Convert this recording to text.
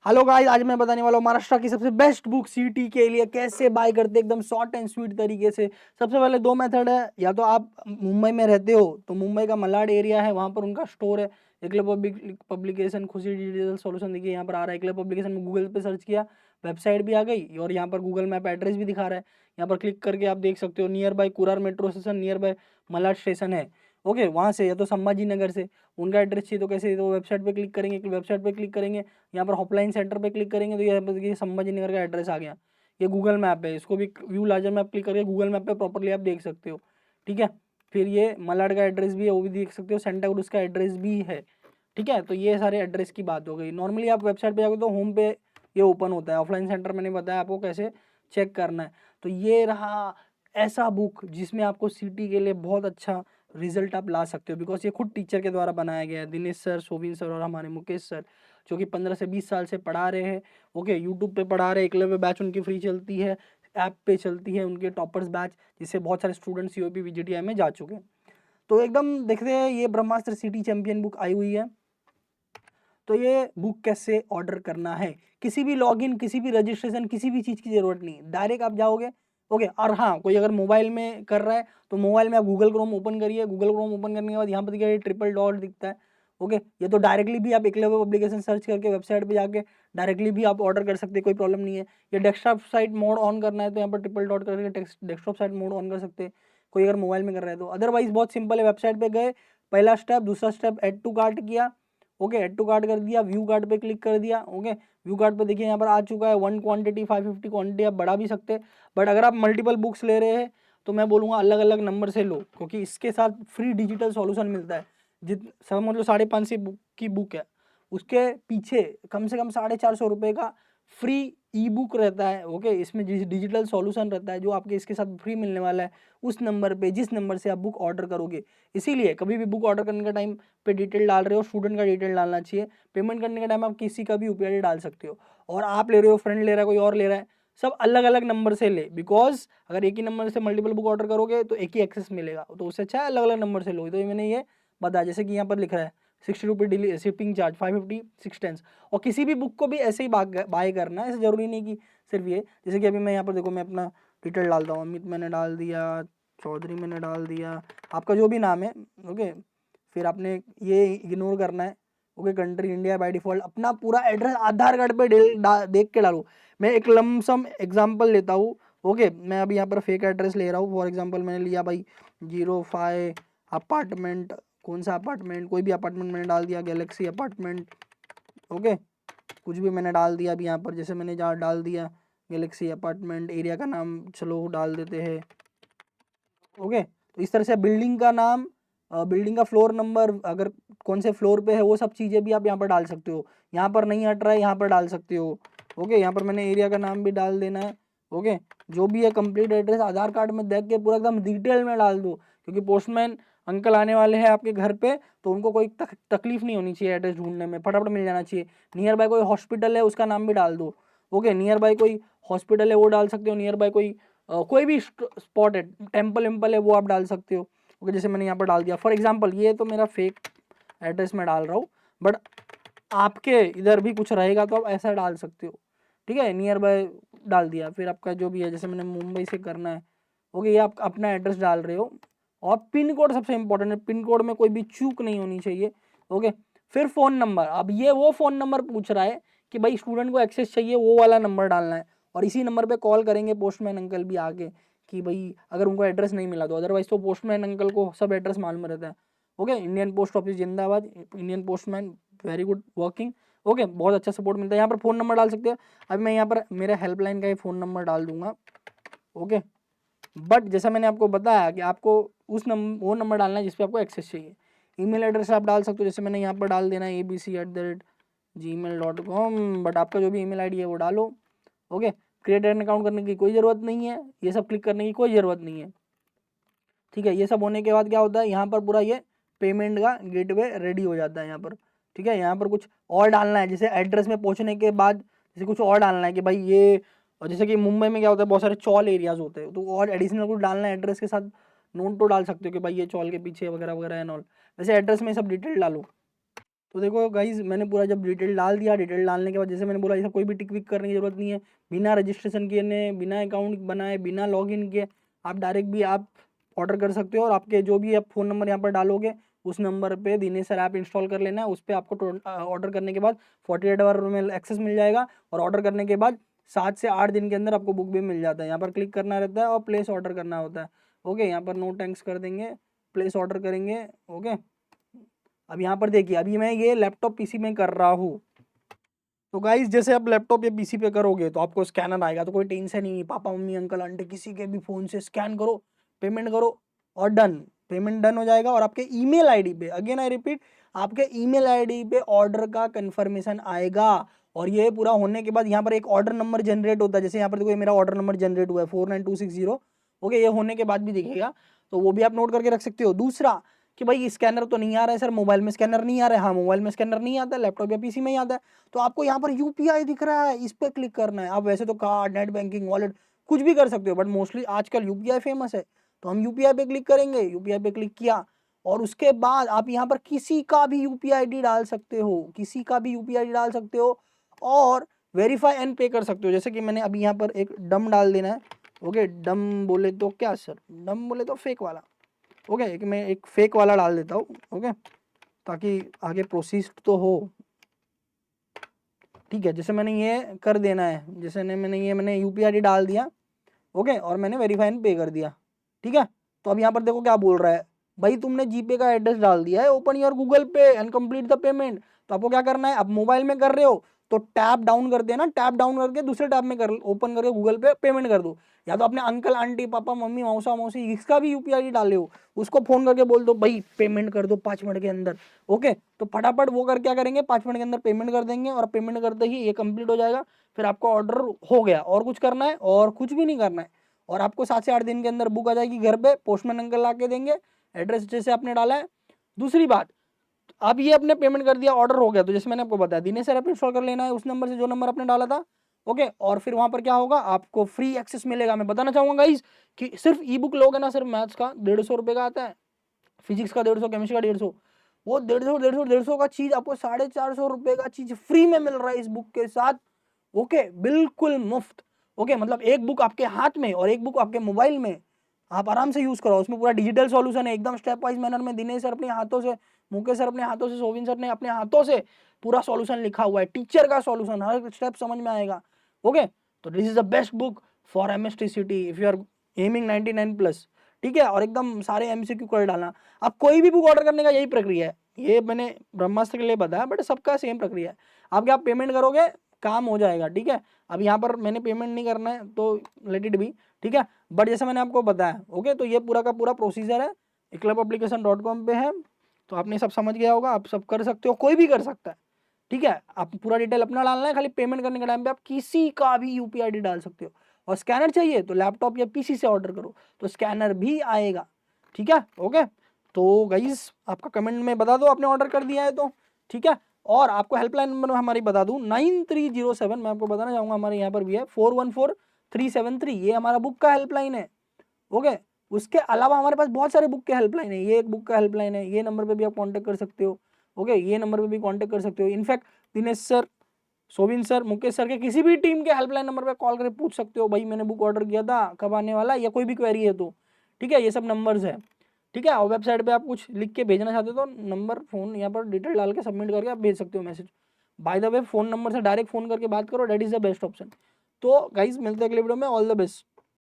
Hello guys, आज मैं बताने वाला हूँ महाराष्ट्र की सबसे बेस्ट बुक सीटी के लिए कैसे बाय करते एकदम शॉर्ट एंड स्वीट तरीके से। सबसे पहले दो मेथड है, या तो आप मुंबई में रहते हो तो मुंबई का मलाड एरिया है, वहाँ पर उनका स्टोर है। एकलव्य पब्लिकेशन, खुशी डिजिटल सॉल्यूशन, देखिए यहाँ पर आ रहा है एकलव्य पब्लिकेशन में गूगल पे सर्च किया, वेबसाइट भी आ गई और यहाँ पर गूगल मैप एड्रेस भी दिखा रहा है। यहाँ पर क्लिक करके आप देख सकते हो near by Kurar metro station, near by Malad station है। ओके, वहाँ से या तो संभाजी नगर से उनका एड्रेस चाहिए तो कैसे, तो वेबसाइट पे क्लिक करेंगे, वेबसाइट पे क्लिक करेंगे, यहाँ पर हॉपलाइन सेंटर पे क्लिक करेंगे तो यहाँ पर देखिए संभाजी नगर का एड्रेस आ गया। ये गूगल मैप है, इसको भी व्यू लार्जर मैप क्लिक करके गूगल मैप पे प्रॉपरली आप देख सकते हो। ठीक है, फिर ये मलाड का एड्रेस भी है, वो भी देख सकते हो, सेंटा क्रूज का एड्रेस भी है। ठीक है, तो ये सारे एड्रेस की बात हो गई। नॉर्मली आप वेबसाइट पे जाओगे तो होम पे ये ओपन होता है। ऑफलाइन सेंटर मैंने बताया आपको कैसे चेक करना है। तो ये रहा ऐसा बुक जिसमें आपको सिटी के लिए बहुत अच्छा रिजल्ट आप ला सकते हो, बिकॉज ये खुद टीचर के द्वारा बनाया गया है। दिनेश सर, सोविन सर और हमारे मुकेश सर, जो कि 15 से 20 साल से पढ़ा रहे हैं। ओके, यूट्यूब पे पढ़ा रहे हैं, एकलव्य बैच उनकी फ्री चलती है, ऐप पे चलती है उनके टॉपर्स बैच, जिससे बहुत सारे स्टूडेंट सीओपी वीजीटीआई में जा चुके हैं। तो एकदम देखते हैं, ये ब्रह्मास्त्र सिटी चैंपियन बुक आई हुई है। तो ये बुक कैसे ऑर्डर करना है, किसी भी लॉगिन, किसी भी रजिस्ट्रेशन, किसी भी चीज़ की ज़रूरत नहीं, डायरेक्ट आप जाओगे। ओके, और हाँ, कोई अगर मोबाइल में कर रहा है तो मोबाइल में आप गूगल क्रोम ओपन करिए। गूगल क्रोम ओपन करने के बाद यहाँ पर देखिए ट्रिपल डॉट दिखता है। ओके, ये तो डायरेक्टली भी आप एकलव्य पब्लिकेशन सर्च करके वेबसाइट पे जाके डायरेक्टली भी आप ऑर्डर कर सकते हैं, कोई प्रॉब्लम नहीं है। ये डेस्कटॉप साइट मोड ऑन करना है तो यहाँ पर ट्रिपल डॉट करके डेस्कटॉप साइट मोड ऑन कर सकते हैं, कोई अगर मोबाइल में कर रहा है तो। अदरवाइज बहुत सिंपल है, वेबसाइट पे गए, पहला स्टेप, दूसरा स्टेप ऐड टू कार्ट किया। ओके, ऐड टू कार्ट कर दिया, व्यू कार्ट पे क्लिक कर दिया। ओके, व्यू कार्ट पे देखिए यहाँ पर आ चुका है 1 क्वांटिटी 550 क्वांटिटी, आप बढ़ा भी सकते हैं। बट अगर आप मल्टीपल बुक्स ले रहे हैं तो मैं बोलूँगा अलग अलग नंबर से लो, क्योंकि इसके साथ फ्री डिजिटल सॉल्यूशन मिलता है। जित समझ लो 550 बुक की बुक है, उसके पीछे कम से कम 450 रुपये का फ्री ई बुक रहता है। ओके, इसमें डिजिटल सॉल्यूशन रहता है जो आपके इसके साथ फ्री मिलने वाला है, उस नंबर पे जिस नंबर से आप बुक ऑर्डर करोगे। इसीलिए कभी भी बुक ऑर्डर करने का टाइम पे डिटेल डाल रहे हो, स्टूडेंट का डिटेल डालना चाहिए। पेमेंट करने के टाइम आप किसी का भी यूपीआई डाल सकते हो, और आप ले रहे हो, फ्रेंड ले रहा है, कोई और ले रहा है, सब अलग अलग नंबर से ले। बिकॉज अगर एक ही नंबर से मल्टीपल बुक ऑर्डर करोगे तो एक ही एक्सेस मिलेगा, तो उससे अच्छा है अलग अलग नंबर से लो। तो मैंने ये बताया, जैसे कि यहाँ पर लिख रहा है 60 रुपये डिली शिपिंग चार्ज, 550 6 और किसी भी बुक को भी ऐसे ही बाय करना है, ऐसे जरूरी नहीं कि सिर्फ ये। जैसे कि अभी मैं यहाँ पर देखो, मैं अपना डिटेल डालता हूँ, अमित मैंने डाल दिया, चौधरी मैंने डाल दिया, आपका जो भी नाम है। ओके, फिर आपने ये इग्नोर करना है। Okay, country India by default, अपना पूरा एड्रेस आधार कार्ड पे देख के डालो। मैं एक लमसम एग्जांपल लेता हूँ। ओके, मैं अभी यहाँ पर फेक एड्रेस ले रहा हूँ। फॉर एग्जांपल मैंने लिया भाई 05 अपार्टमेंट, कौन सा अपार्टमेंट, कोई भी अपार्टमेंट मैंने डाल दिया, गैलेक्सी अपार्टमेंट। ओके, कुछ भी मैंने डाल दिया अभी यहाँ पर, जैसे मैंने जहाँ डाल दिया गैलेक्सी अपार्टमेंट, एरिया का नाम चलो डाल देते हैं। ओके, तो इस तरह से बिल्डिंग का नाम, बिल्डिंग का फ्लोर नंबर, अगर कौन से फ्लोर पे है, वो सब चीज़ें भी आप यहाँ पर डाल सकते हो। यहाँ पर नहीं हट रहा है, यहाँ पर डाल सकते हो। ओके, यहाँ पर मैंने एरिया का नाम भी डाल देना है। ओके, जो भी है कंप्लीट एड्रेस आधार कार्ड में देख के पूरा एकदम डिटेल में डाल दो, क्योंकि पोस्टमैन अंकल आने वाले हैं आपके घर पे, तो उनको कोई तकलीफ नहीं होनी चाहिए एड्रेस ढूंढने में, फटाफट मिल जाना चाहिए। नियर बाय कोई हॉस्पिटल है उसका नाम भी डाल दो। ओके, नियर बाय कोई हॉस्पिटल है वो डाल सकते हो, नियर बाय कोई भी स्पॉट है, टेम्पल वेम्पल है, वो आप डाल सकते हो। ओके, जैसे मैंने यहाँ पर डाल दिया फॉर एग्जांपल, ये तो मेरा फेक एड्रेस में डाल रहा हूँ, बट आपके इधर भी कुछ रहेगा तो आप ऐसा डाल सकते हो। ठीक है, नियर बाय डाल दिया, फिर आपका जो भी है, जैसे मैंने मुंबई से करना है। ओके, ये आप अपना एड्रेस डाल रहे हो, और पिन कोड सबसे इंपॉर्टेंट है, पिन कोड में कोई भी चूक नहीं होनी चाहिए। ओके, फिर फ़ोन नंबर, अब ये वो फ़ोन नंबर पूछ रहा है कि भाई स्टूडेंट को एक्सेस चाहिए, वो वाला नंबर डालना है, और इसी नंबर पे कॉल करेंगे पोस्टमैन अंकल भी आके, कि भाई अगर उनको एड्रेस नहीं मिला तो। अदरवाइज तो पोस्टमैन अंकल को सब एड्रेस मालूम रहता है। ओके, इंडियन पोस्ट ऑफिस जिंदाबाद, Indian postman very good working. Okay, बहुत अच्छा सपोर्ट मिलता है। यहाँ पर फ़ोन नंबर डाल सकते हैं। अभी मैं यहाँ पर मेरे हेल्पलाइन का ही फ़ोन नंबर डाल दूंगा। ओके, बट जैसा मैंने आपको बताया कि आपको उस नंबर वो नंबर डालना है जिस पे आपको एक्सेस चाहिए। ईमेल एड्रेस आप डाल सकते हो, जैसे मैंने यहाँ पर डाल देना है abc@gmail.com, बट आपका जो भी ईमेल आईडी है वो डालो। ओके, क्रिएट एन अकाउंट करने की कोई ज़रूरत नहीं है, ये सब क्लिक करने की कोई ज़रूरत नहीं है। ठीक है, ये सब होने के बाद क्या होता है, यहाँ पर पूरा ये पेमेंट का गेटवे रेडी हो जाता है यहाँ पर। ठीक है, यहाँ पर कुछ और डालना है, जैसे एड्रेस में पहुँचने के बाद जैसे कुछ और डालना है कि भाई ये, और जैसे कि मुंबई में क्या होता है, बहुत सारे चौल एरियाज होते हैं, तो और एडिशनल कुछ डालना है एड्रेस के साथ, नोट तो डाल सकते हो कि भाई ये चौल के पीछे वगैरह वगैरह एंड ऑल। वैसे एड्रेस में सब डिटेल डालो। तो देखो गाइज मैंने पूरा जब डिटेल डाल दिया, डिटेल डालने के बाद जैसे मैंने बोला ये सब कोई भी टिक विक करने की जरूरत नहीं है, बिना रजिस्ट्रेशन किए, बिना अकाउंट बनाए, बिना लॉगिन किए आप डायरेक्ट भी आप ऑर्डर कर सकते हो। और आपके जो भी आप फ़ोन नंबर यहाँ पर डालोगे उस नंबर पे दिनेश सर ऐप इंस्टॉल कर लेना है, उस पर आपको ऑर्डर करने के बाद 48 आवर में एक्सेस मिल जाएगा। और ऑर्डर करने के बाद 7 से 8 दिन के अंदर आपको बुक भी मिल जाता है। यहाँ पर क्लिक करना रहता है और प्लेस ऑर्डर करना होता है। ओके, यहाँ पर नो टैंक्स कर देंगे, प्लेस ऑर्डर करेंगे। ओके, अब यहाँ पर देखिए अभी मैं ये लैपटॉप पीसी में कर रहा हूँ। तो गाइज जैसे आप लैपटॉप या पीसी पे करोगे तो आपको स्कैनर आएगा, तो कोई टेंशन नहीं, पापा मम्मी अंकल आंटी किसी के भी फ़ोन से स्कैन करो, पेमेंट करो और डन, पेमेंट डन हो जाएगा। और आपके ईमेल आईडी पे, अगेन आई रिपीट, आपके ईमेल आईडी पे ऑर्डर का कंफर्मेशन आएगा। और ये पूरा होने के बाद यहाँ पर एक ऑर्डर नंबर जनरेट होता है, जैसे यहाँ पर देखो मेरा ऑर्डर नंबर जनरेट हुआ है 49260। ओके, ये होने के बाद भी दिखेगा, तो वो भी आप नोट करके रख सकते हो। दूसरा कि भाई स्कैनर तो नहीं आ रहा है सर, मोबाइल में स्कैनर नहीं आ रहा है। हाँ, मोबाइल में स्कैनर नहीं आता है, लैपटॉप या पीसी में ही आता है। तो आपको यहाँ पर यूपीआई दिख रहा है, इस पर क्लिक करना है। आप वैसे तो कार्ड, नेट बैंकिंग, वॉलेट कुछ भी कर सकते हो, बट मोस्टली आजकल यूपीआई फेमस है, तो हम यूपीआई पे क्लिक करेंगे। यूपीआई पे क्लिक किया और उसके बाद आप यहाँ पर किसी का भी यूपीआई आईडी डाल सकते हो, किसी का भी यूपीआई आईडी डाल सकते हो और वेरीफाई एंड पे कर सकते हो। जैसे कि मैंने अभी यहाँ पर एक डम डाल देना है। ओके, डम बोले तो क्या सर, डम बोले तो फेक वाला। ओके, एक मैं एक फेक वाला डाल देता हूँ। ओके, ताकि आगे प्रोसीड तो हो। ठीक है, जैसे मैंने ये कर देना है, जैसे मैंने यूपीआई आईडी डाल दिया। ओके, और मैंने वेरीफाई एंड पे कर दिया। ठीक है, तो अब यहाँ पर देखो क्या बोल रहा है, भाई तुमने जीपे का एड्रेस डाल दिया है, ओपन योर गूगल पे एंड कंप्लीट द पेमेंट। तो आपको क्या करना है, अब मोबाइल में कर रहे हो तो टैप डाउन कर देना, टैप डाउन करके दूसरे टैब में कर ओपन करके गूगल पे पेमेंट कर दो। या तो अपने अंकल आंटी पापा मम्मी मौसा मौसी इसका भी यूपीआई आईडी डाले हो, उसको फोन करके बोल दो भाई पेमेंट कर दो 5 मिनट के अंदर। ओके, तो फटाफट वो कर क्या करेंगे, 5 मिनट के अंदर पेमेंट कर देंगे और पेमेंट करते ही ये कंप्लीट हो जाएगा। फिर आपका ऑर्डर हो गया, और कुछ करना है और कुछ भी नहीं करना है, और आपको 7 से 8 दिन के अंदर बुक आ जाएगी घर पे, पोस्टमैन अंकल ला के देंगे, एड्रेस जैसे आपने डाला है। दूसरी बात, अब ये आपने पेमेंट कर दिया, ऑर्डर हो गया, तो जैसे मैंने आपको बताया दिनेश सर ऐप इंस्टॉल कर लेना है उस नंबर से जो नंबर आपने डाला था। ओके, और फिर वहां पर क्या होगा, आपको फ्री एक्सेस मिलेगा। मैं बताना चाहूंगा गाइस कि सिर्फ ई बुक लोगे ना, सिर्फ मैथ्स का 150 रुपये का आता है, फिजिक्स का 150, केमिस्ट्री का 150, वो 150 का चीज आपको 450 रुपये का चीज फ्री में मिल रहा है इस बुक के साथ। ओके, बिल्कुल मुफ्त। ओके, मतलब एक बुक आपके हाथ में और एक बुक आपके मोबाइल में, आप आराम से यूज करो। उसमें पूरा डिजिटल सॉल्यूशन है, एकदम स्टेप वाइज मैनर में दिनेश सर अपने हाथों से, मुकेश सर अपने हाथों से, सोविन सर ने अपने हाथों से पूरा सॉल्यूशन लिखा हुआ है, टीचर का सॉल्यूशन, हर स्टेप समझ में आएगा। ओके, तो this is the best book for MSTCT if you are aiming 99+। ठीक है, और एकदम सारे एमसीक्यू कर डालना। अब कोई भी बुक ऑर्डर करने का यही प्रक्रिया है, ये मैंने ब्रह्मास्त्र के लिए बताया, बट सबका सेम प्रक्रिया है। आप क्या पेमेंट करोगे, काम हो जाएगा। ठीक है, अब यहाँ पर मैंने पेमेंट नहीं करना है तो लेट इट बी। ठीक है, बट जैसे मैंने आपको बताया, ओके, तो ये पूरा का पूरा प्रोसीजर है, eclubapplication.com पे है। तो आपने सब समझ गया होगा, आप सब कर सकते हो, कोई भी कर सकता है। ठीक है, आप पूरा डिटेल अपना डालना है, खाली पेमेंट करने के टाइम पे आप किसी का भी यूपीआई आईडी डाल सकते हो। और स्कैनर चाहिए तो लैपटॉप या पीसी से ऑर्डर करो, तो स्कैनर भी आएगा। ठीक है, ओके, तो गाइज आपका कमेंट में बता दो आपने ऑर्डर कर दिया है तो। ठीक है, और आपको हेल्पलाइन नंबर हमारी बता दूं 9307, मैं आपको बताना चाहूंगा हमारे यहाँ पर भी है 414373, ये हमारा बुक का हेल्पलाइन है। ओके, उसके अलावा हमारे पास बहुत सारे बुक के हेल्पलाइन है, ये एक बुक का हेल्पलाइन है, ये नंबर पे भी आप कांटेक्ट कर सकते हो। ओके, ये नंबर पे भी कांटेक्ट कर सकते हो। In fact Dinesh sir, Sovin sir, Mukesh sir के किसी भी टीम के हेल्पलाइन नंबर पे कॉल करके पूछ सकते हो, भाई मैंने बुक ऑर्डर किया था कब आने वाला, या कोई भी क्वेरी है तो। ठीक है, ये सब नंबर्स है। ठीक है, और वेबसाइट पे आप कुछ लिख के भेजना चाहते हो तो नंबर फोन यहाँ पर डिटेल डाल के सबमिट करके आप भेज सकते हो message. By the way, phone number से डायरेक्ट फोन करके बात करो, that is the best option. तो गाइज मिलते हैं अगले वीडियो में, ऑल द बेस्ट।